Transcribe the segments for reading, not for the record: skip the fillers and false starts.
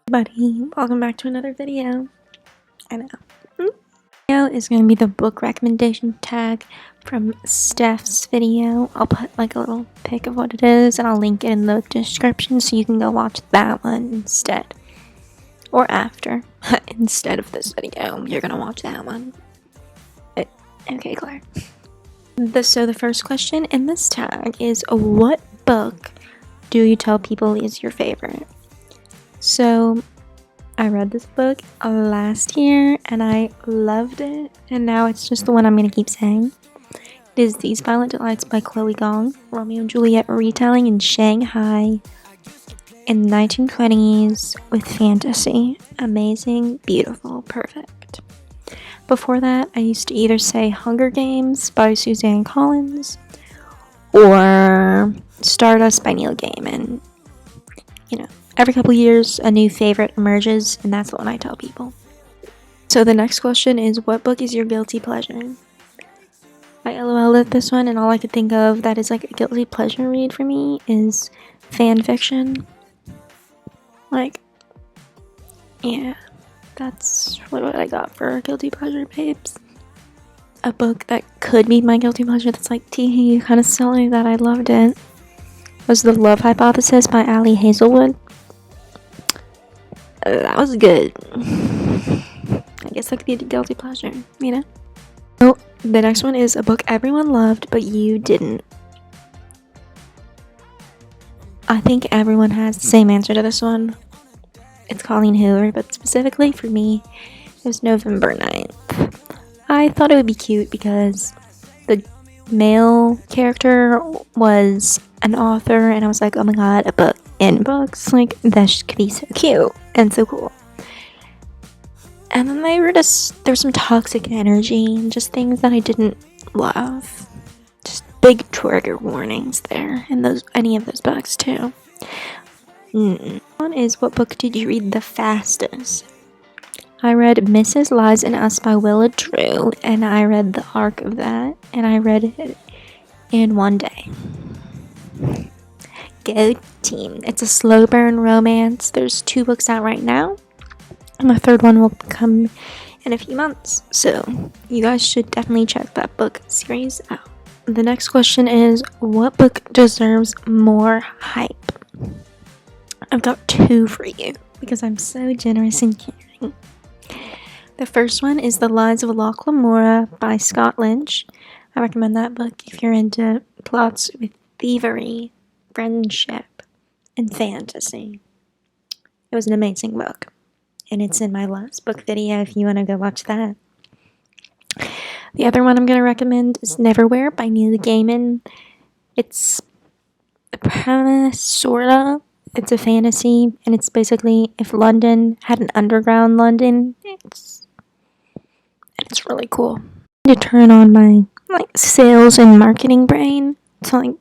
Buddy, welcome back to another video. I know. Video is going to be the book recommendation tag from Steph's video. I'll put like a little pic of what it is and I'll link it in the description so you can go watch that one instead. Or after. Instead of this video, you're going to watch that one. Okay, Claire. So the first question in this tag is, what book do you tell people is your favorite? So I read this book last year and I loved it, and now it's just the one I'm going to keep saying. It is These Violent Delights by Chloe Gong, Romeo and Juliet retelling in Shanghai in the 1920s with fantasy. Amazing, beautiful, perfect. Before that, I used to either say Hunger Games by Suzanne Collins or Stardust by Neil Gaiman. You know, every couple years a new favorite emerges, and that's the one I tell people. So the next question is, what book is your guilty pleasure? I LOL at this one, and all I could think of that is like a guilty pleasure read for me is fan fiction. Like, yeah, that's what I got for guilty pleasure, babes. A book that could be my guilty pleasure that's like teehee, kind of silly, that I loved it, was The Love Hypothesis by Ali Hazelwood. That was good. I guess that could be the guilty pleasure, you know? So, the next one is a book everyone loved, but you didn't. I think everyone has the same answer to this one. It's Colleen Hoover, but specifically for me, it was November 9th. I thought it would be cute because the male character was an author, and I was like, oh my god, a book in books, like that could be so cute and so cool. And then there was some toxic energy and just things that I didn't love. Just big trigger warnings there in any of those books too. One is, what book did you read the fastest? I read Mrs. Lies and Us by Willa Drew, and I read the arc of that, and I read it in one day. Go team. It's a slow burn romance. There's 2 books out right now, and the 3rd one will come in a few months, so you guys should definitely check that book series out. The next question is, what book deserves more hype? I've got 2 for you because I'm so generous and caring. The first one is The Lies of Locke Lamora by Scott Lynch. I recommend that book if you're into plots with thievery, friendship, and fantasy. It was an amazing book, and it's in my last book video if you want to go watch that. The other one I'm going to recommend is Neverwhere by Neil Gaiman. It's a premise, sorta. It's a fantasy, and it's basically if London had an underground London. It's really cool. To turn on my sales and marketing brain to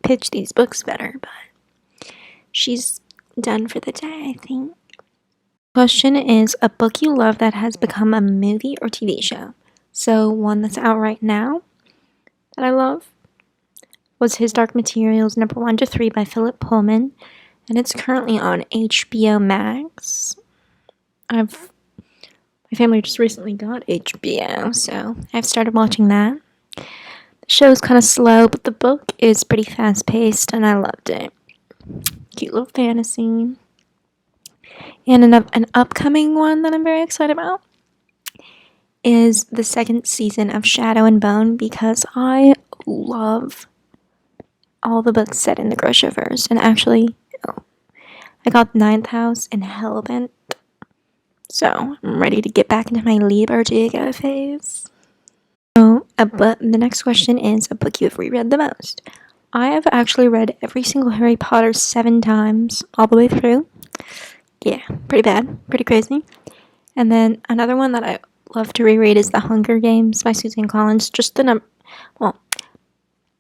pitch these books better, but she's done for the day, I think. Question is, a book you love that has become a movie or TV show. So one that's out right now that I love was His Dark Materials number 1 to 3 by Philip Pullman, and it's currently on HBO Max. My family just recently got HBO, so I've started watching that. The show's kind of slow, but the book is pretty fast-paced, and I loved it. Cute little fantasy. And an upcoming one that I'm very excited about is the 2nd season of Shadow and Bone, because I love all the books set in the Groshoverse. And actually, I got 9th House and Hellbent, so I'm ready to get back into my Lieber-Jager phase. So, the next question is, a book you have reread the most. I have actually read every single Harry Potter 7 times, all the way through. Yeah, pretty bad, pretty crazy. And then another one that I love to reread is The Hunger Games by Suzanne Collins.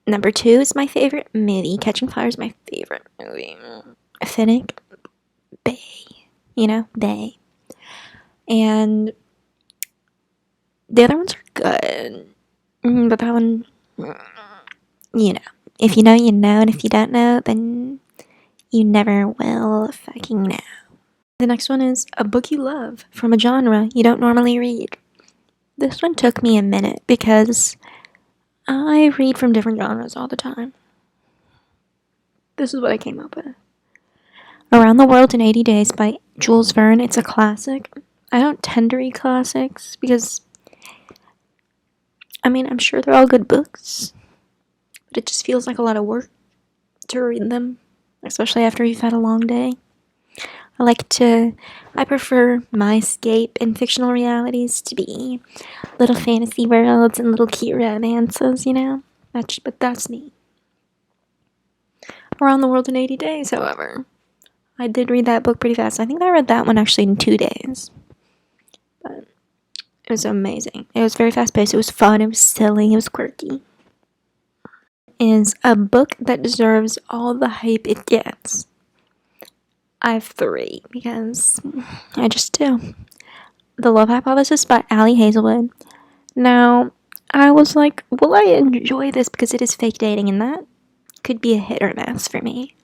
Number 2 is my favorite movie. Catching Fire is my favorite movie. Finnick, Bay. And the other ones are good. But that one, if you know, you know. And if you don't know, then You never will fucking know. The next one is a book you love from a genre you don't normally read. This one took me a minute because I read from different genres all the time. This is what I came up with. Around the World in 80 Days by Jules Verne. It's a classic. I don't tend to read classics because, I mean, I'm sure they're all good books, but it just feels like a lot of work to read them, especially after you've had a long day. I prefer my escape in fictional realities to be little fantasy worlds and little cute romances, you know? But that's me. Around the World in 80 Days, however, I did read that book pretty fast. I think I read that one actually in 2 days. But it was amazing. It was very fast paced. It was fun. It was silly. It was quirky. It is a book that deserves all the hype it gets. I have 3 because I just do. The Love Hypothesis by Ali Hazelwood. Now, I was like, will I enjoy this because it is fake dating, and that could be a hit or miss for me.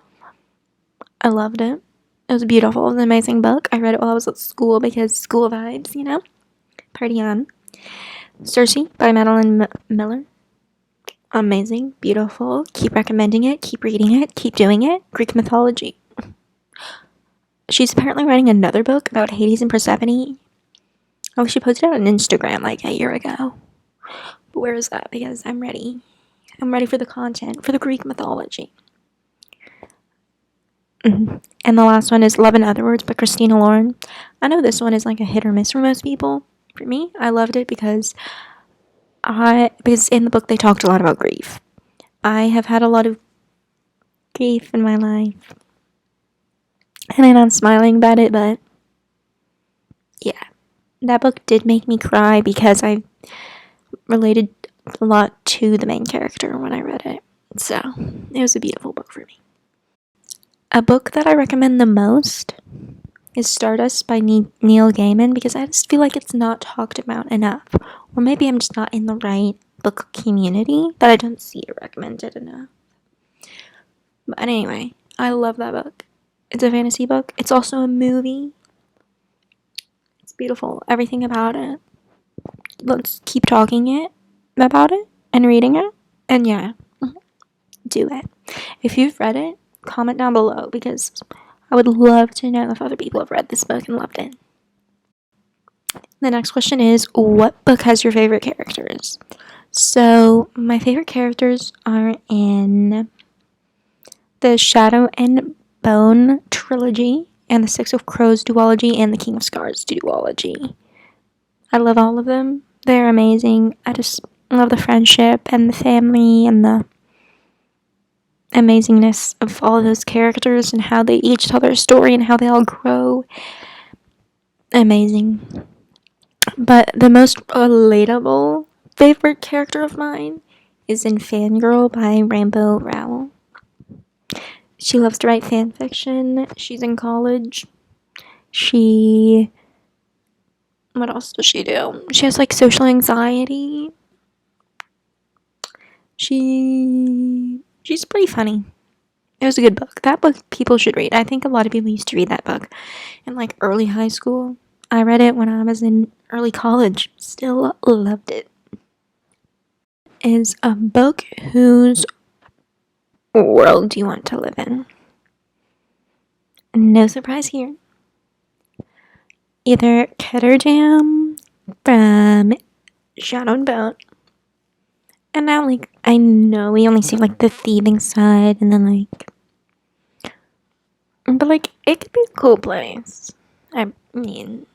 I loved it. It was beautiful. It was an amazing book. I read it while I was at school because school vibes, you know? Party on. Circe by Madeline Miller. Amazing. Beautiful. Keep recommending it. Keep reading it. Keep doing it. Greek mythology. She's apparently writing another book about Hades and Persephone. Oh, she posted it on Instagram like a year ago. But where is that? Because I'm ready. I'm ready for the content, for the Greek mythology. And the last one is Love in Other Words by Christina Lauren. I know this one is like a hit or miss for most people. For me, I loved it because in the book they talked a lot about grief. I have had a lot of grief in my life. And I'm not smiling about it, but yeah. That book did make me cry because I related a lot to the main character when I read it. So, it was a beautiful book for me. A book that I recommend the most is Stardust by Neil Gaiman because I just feel like it's not talked about enough. Or maybe I'm just not in the right book community that I don't see it recommended enough. But anyway, I love that book. It's a fantasy book. It's also a movie. It's beautiful. Everything about it. Let's keep talking about it and reading it. And yeah, do it. If you've read it, comment down below because I would love to know if other people have read this book and loved it. The next question is, what book has your favorite characters? So, my favorite characters are in the Shadow and Bone trilogy, and the Six of Crows duology, and the King of Scars duology. I love all of them. They're amazing. I just love the friendship and the family and the amazingness of all of those characters and how they each tell their story and how they all grow. Amazing. But the most relatable favorite character of mine is in Fangirl by Rainbow Rowell. She loves to write fan fiction. She's in college. What else does she do? She has like social anxiety. She's pretty funny. It was a good book. That book people should read. I think a lot of people used to read that book in like early high school. I read it when I was in early college. Still loved it. Is a book whose world do you want to live in? No surprise here. Either Ketterdam from Shadow and Bone. And now, like, I know we only see, like, the thieving side, and then, like... But, like, it could be a cool place. I mean,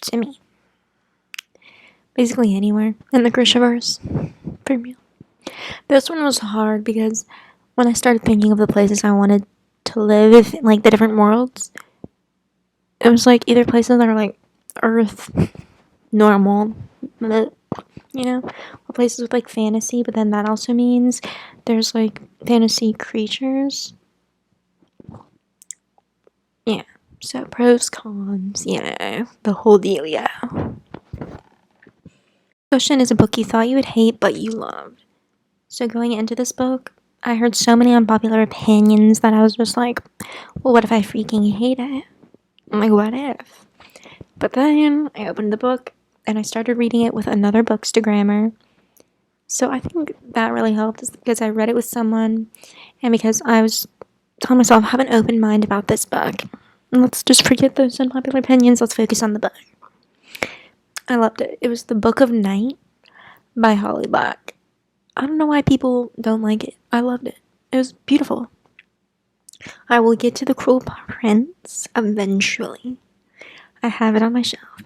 to me. Basically anywhere in the Grishaverse. For me. This one was hard because when I started thinking of the places I wanted to live in, like, the different worlds, it was, like, either places that are, like, Earth, normal, you know, or places with, like, fantasy, but then that also means there's, like, fantasy creatures. Yeah, so pros, cons, the whole deal, Question is a book you thought you would hate, but you loved. So going into this book, I heard so many unpopular opinions that I was just like, well, what if I freaking hate it? I'm like, what if? But then I opened the book and I started reading it with another bookstagrammer. So I think that really helped because I read it with someone and because I was telling myself, have an open mind about this book. Let's just forget those unpopular opinions. Let's focus on the book. I loved it. It was The Book of Night by Holly Black. I don't know why people don't like it. I loved it. It was beautiful. I will get to The Cruel Prince eventually. I have it on my shelf.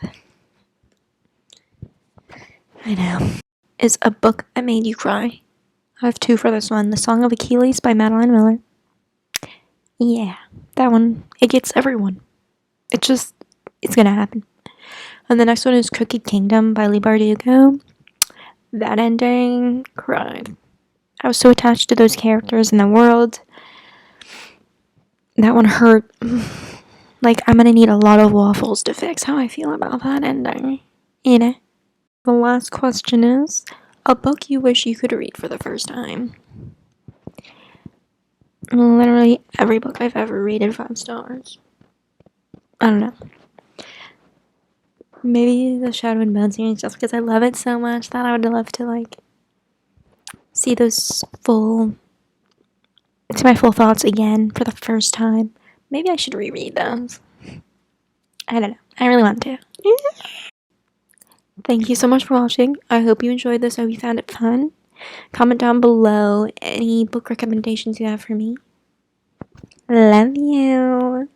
I know. Is a book that made you cry. I have two for this one. The Song of Achilles by Madeline Miller. Yeah, that one. It gets everyone. It's gonna happen. And the next one is Crooked Kingdom by Leigh Bardugo. That ending, cried. I was so attached to those characters in the world. That one hurt. Like, I'm gonna need a lot of waffles to fix how I feel about that ending. You know? The last question is, a book you wish you could read for the first time. Literally every book I've ever rated 5 stars. I don't know. Maybe the Shadow and Bone series, just because I love it so much that I would love to, like, see my full thoughts again for the first time. Maybe I should reread those. I don't know. I really want to. Thank you so much for watching. I hope you enjoyed this. I hope you found it fun. Comment down below any book recommendations you have for me. Love you.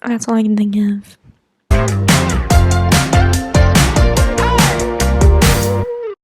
That's all I can think of.